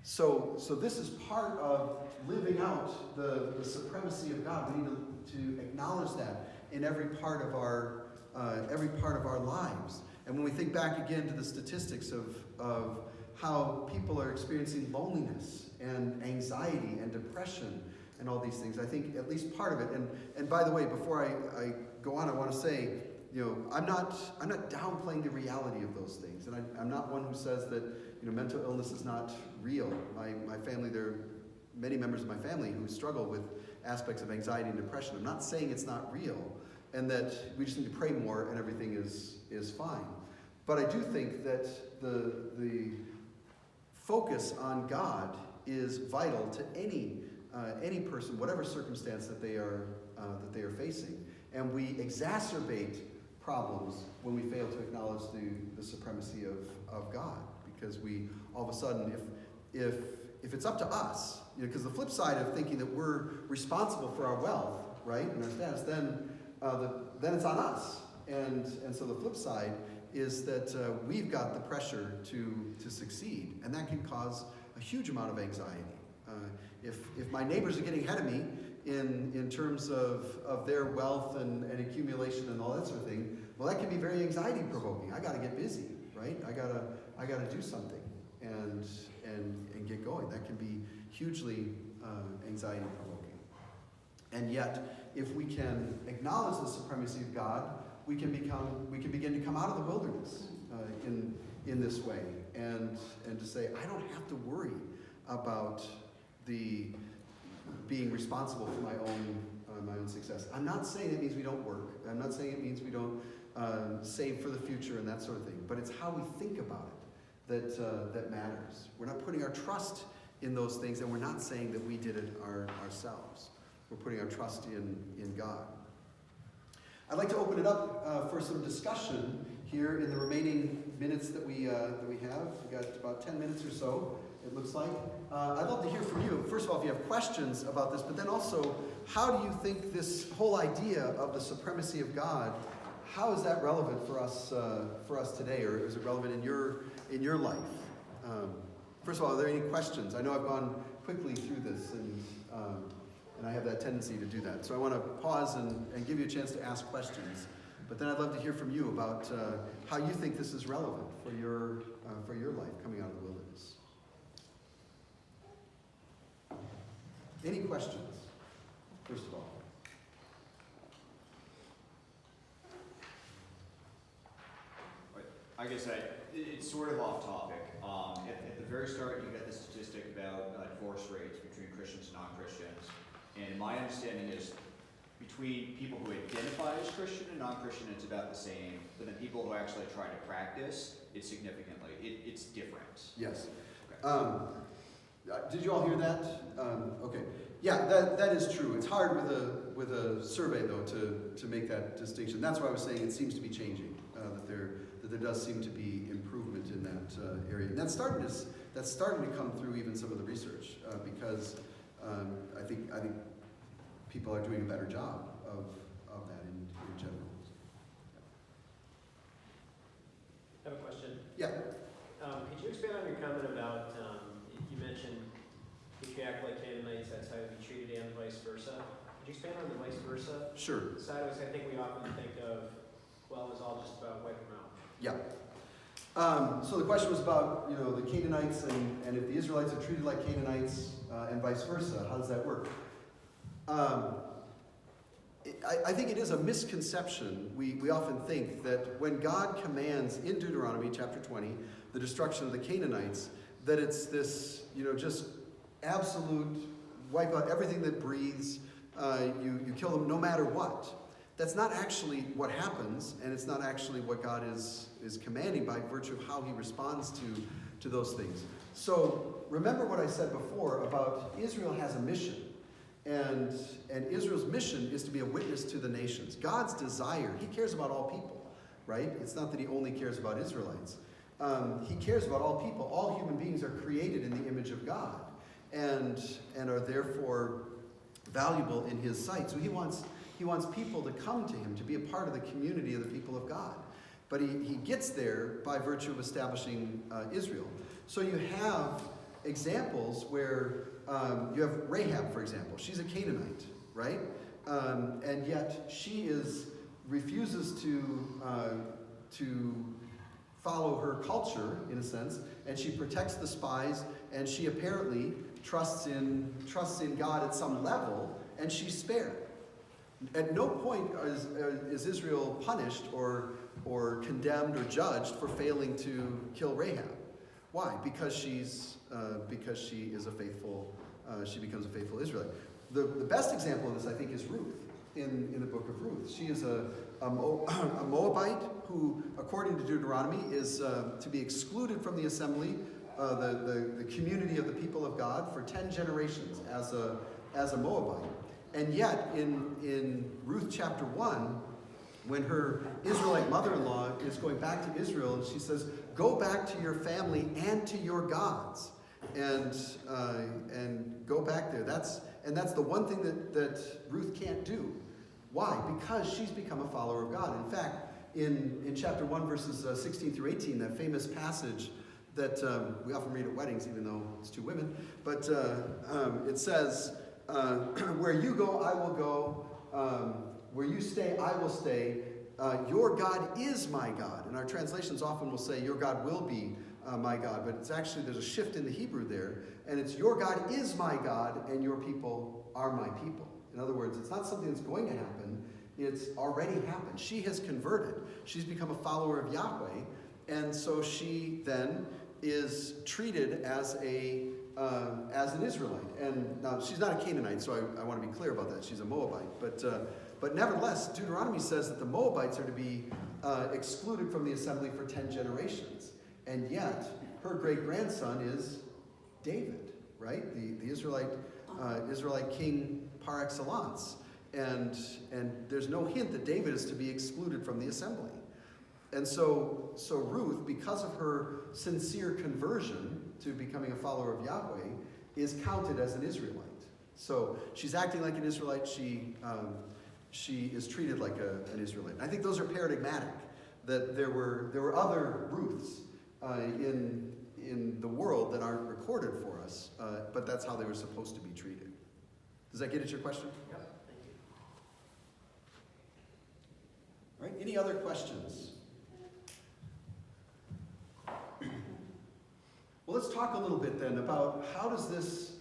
So this is part of living out the supremacy of God. We need to acknowledge that in every part of our lives. And when we think back again to the statistics of how people are experiencing loneliness and anxiety and depression and all these things, I think at least part of it. And by the way, before I go on, I want to say, I'm not downplaying the reality of those things, and I'm not one who says that mental illness is not real. My family, there are many members of my family who struggle with aspects of anxiety and depression. I'm not saying it's not real, and that we just need to pray more and everything is fine. But I do think that the focus on God is vital to any person, whatever circumstance that they are facing, and we exacerbate problems when we fail to acknowledge the supremacy of God, because we all of a sudden, if it's up to us, because the flip side of thinking that we're responsible for our wealth, right, and our status, then it's on us, and so the flip side is that we've got the pressure to succeed, and that can cause a huge amount of anxiety. If my neighbors are getting ahead of me in terms of their wealth and accumulation and all that sort of thing, well, that can be very anxiety provoking. I got to get busy, right? I got to do something and get going. That can be hugely anxiety provoking. And yet, if we can acknowledge the supremacy of God, we can begin to come out of the wilderness in this way, and to say, I don't have to worry about being responsible for my own success. I'm not saying it means we don't work. I'm not saying it means we don't save for the future and that sort of thing. But it's how we think about it that matters. We're not putting our trust in those things, and we're not saying that we did it ourselves. We're putting our trust in God. I'd like to open it up for some discussion here in the remaining minutes that we have. We've got about 10 minutes or so, it looks like. I'd love to hear from you. First of all, if you have questions about this, but then also, how do you think this whole idea of the supremacy of God, how is that relevant for us today, or is it relevant in your life? First of all, are there any questions? I know I've gone quickly through this, and I have that tendency to do that. So I want to pause and give you a chance to ask questions. But then I'd love to hear from you about how you think this is relevant for your life coming out of the wilderness. Any questions, first of all? It's sort of off topic. At the very start, you got the statistic about divorce rates between Christians and non-Christians. And my understanding is between people who identify as Christian and non-Christian, it's about the same. But then people who actually try to practice, it's significantly, it's different. Yes. Okay. Did you all hear that? Okay. Yeah, that is true. It's hard with a survey though to make that distinction. That's why I was saying it seems to be changing. That there does seem to be improvement in that area. And that's starting to come through even some of the research because I think people are doing a better job of that in general. I have a question. Yeah. Could you expand on your comment about, you mentioned if you act like Canaanites, that's how you be treated, and vice versa. Could you expand on the vice versa? Sure. Side of us, I think we often think of, well, it's all just about wipe them out. Yeah. So the question was about, the Canaanites and if the Israelites are treated like Canaanites and vice versa. How does that work? I think it is a misconception. We often think that when God commands in Deuteronomy chapter 20 the destruction of the Canaanites, that it's this, just absolute wipe out everything that breathes. You kill them no matter what. That's not actually what happens, and it's not actually what God is commanding by virtue of how he responds to those things. So remember what I said before about Israel has a mission, and Israel's mission is to be a witness to the nations. God's desire, he cares about all people, right? It's not that he only cares about Israelites. He cares about all people. All human beings are created in the image of God and are therefore valuable in his sight. So he wants people to come to him, to be a part of the community of the people of God. But he gets there by virtue of establishing Israel. So you have examples where you have Rahab, for example. She's a Canaanite, right? And yet she refuses to follow her culture, in a sense, and she protects the spies, and she apparently trusts in God at some level, and she's spared. At no point is Israel punished or condemned or judged for failing to kill Rahab. Why? Because she is a faithful. She becomes a faithful Israelite. The best example of this, I think, is Ruth in the book of Ruth. She is a Moabite who, according to Deuteronomy, is to be excluded from the assembly, the community of the people of God, for 10 generations as a Moabite. And yet, in Ruth chapter 1, when her Israelite mother-in-law is going back to Israel, and she says, "Go back to your family and to your gods, and go back there." That's the one thing that Ruth can't do. Why? Because she's become a follower of God. In fact, in chapter 1, verses 16 through 18, that famous passage that we often read at weddings, even though it's two women, but it says, "Where you go, I will go. Where you stay, I will stay. Your God is my God." And our translations often will say, "Your God will be my God." But it's actually, there's a shift in the Hebrew there. And it's, "Your God is my God, and your people are my people." In other words, it's not something that's going to happen. It's already happened. She has converted. She's become a follower of Yahweh. And so she then is treated as an Israelite. And now she's not a Canaanite, so I want to be clear about that. She's a Moabite. But nevertheless, Deuteronomy says that the Moabites are to be excluded from the assembly for 10 generations. And yet, her great-grandson is David, right? The Israelite king par excellence. And there's no hint that David is to be excluded from the assembly. And so Ruth, because of her sincere conversion to becoming a follower of Yahweh, is counted as an Israelite. So she's acting like an Israelite. She is treated like an Israelite. And I think those are paradigmatic. That there were other Ruths in the world that aren't recorded for us, but that's how they were supposed to be treated. Does that get at your question? Yep. Thank you. All right. Any other questions? Well, let's talk a little bit then about how does this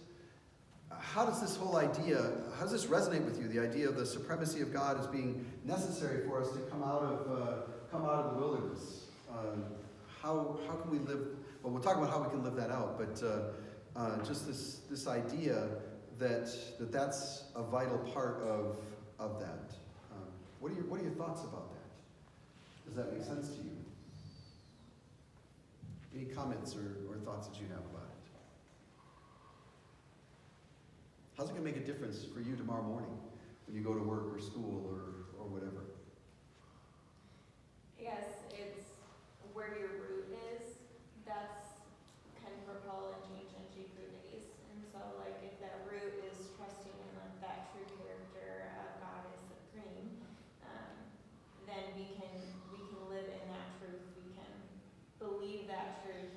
whole idea, how does this resonate with you? The idea of the supremacy of God as being necessary for us to come out of the wilderness. how can we live, well, we'll talk about how we can live that out, but just this idea that's a vital part of that. What are your thoughts about that? Does that make sense to you? Any comments or thoughts that you have about it? How's it going to make a difference for you tomorrow morning when you go to work or school or whatever? I guess it's where your root is. That's kind of propel and change and shape your days. And so, like, if that root is trusting in like that true character of God is supreme, then we can live in that truth. We can believe that truth,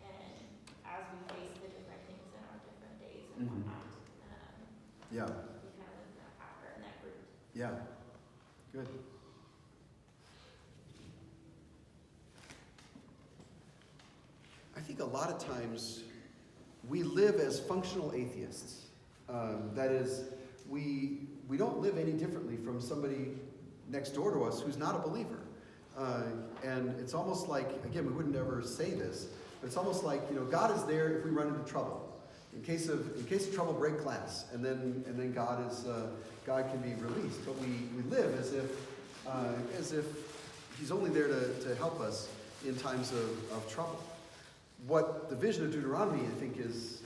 and as we face the different things in our different days and whatnot, Yeah. we kind of live in that power and that root. Yeah. Good. I think a lot of times we live as functional atheists. That is, we don't live any differently from somebody next door to us who's not a believer. And it's almost like, again, we wouldn't ever say this, but it's almost like, God is there if we run into trouble. In case of trouble, break glass, and then God can be released. But we live as if He's only there to help us in times of trouble. What the Vision of Deuteronomy, I think, is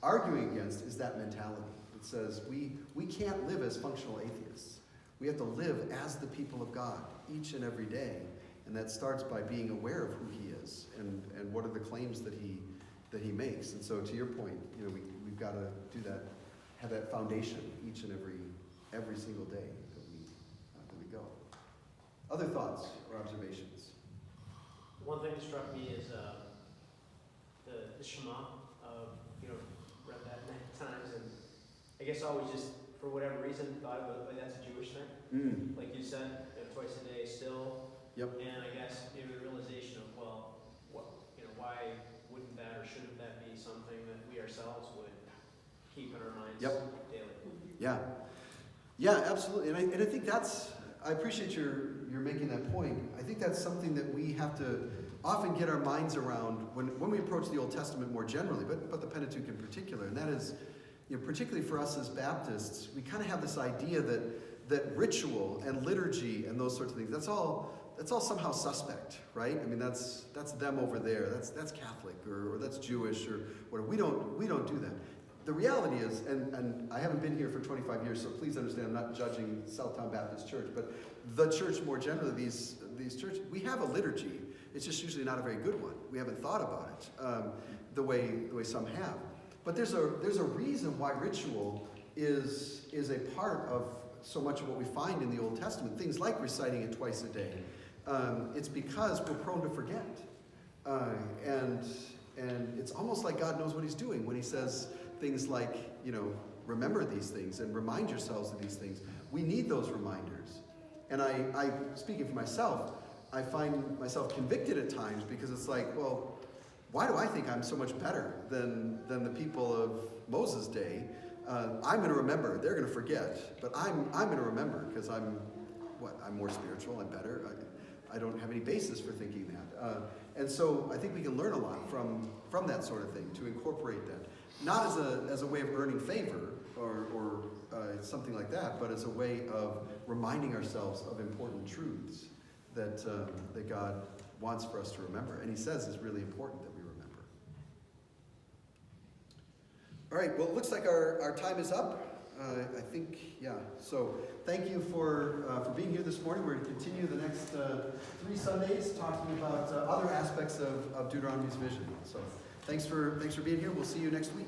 arguing against is that mentality. It says we can't live as functional atheists. We have to live as the people of God each and every day, and that starts by being aware of who He is and what are the claims that He makes. And so, to your point, we've got to do that, have that foundation each and every single day that we go. Other thoughts or observations? One thing that struck me is the Shema. Read that many times, and I guess I always just, for whatever reason, thought of it, that's a Jewish thing. Like you said, twice a day still. Yep. And I guess maybe the realization of, why wouldn't that or shouldn't that be something that we ourselves would keep in our minds daily? Yeah. Yeah, absolutely. And I think I appreciate your making that point. I think that's something that we have to often get our minds around when we approach the Old Testament more generally, but the Pentateuch in particular. And that is, particularly for us as Baptists, we kind of have this idea that ritual and liturgy and those sorts of things, that's all somehow suspect, right? I mean, that's them over there. That's Catholic or that's Jewish or whatever. We don't do that. The reality is, and I haven't been here for 25 years, so please understand I'm not judging Southtown Baptist Church, but the church more generally, these churches, we have a liturgy. It's just usually not a very good one. We haven't thought about it the way some have. But there's a reason why ritual is a part of so much of what we find in the Old Testament. Things like reciting it twice a day. It's because we're prone to forget. And it's almost like God knows what He's doing when He says things like, remember these things and remind yourselves of these things. We need those reminders. And I speaking for myself, I find myself convicted at times because it's like, well, why do I think I'm so much better than the people of Moses' day? I'm going to remember. They're going to forget. But I'm going to remember because I'm more spiritual. I'm better. I don't have any basis for thinking that. And so I think we can learn a lot from that sort of thing, to incorporate that. Not as a way of earning favor or something like that, but as a way of reminding ourselves of important truths that God wants for us to remember. And He says is really important that we remember. All right, well, it looks like our time is up. I think, yeah. So thank you for being here this morning. We're going to continue the next 3 Sundays talking about other aspects of Deuteronomy's vision. So thanks for being here. We'll see you next week.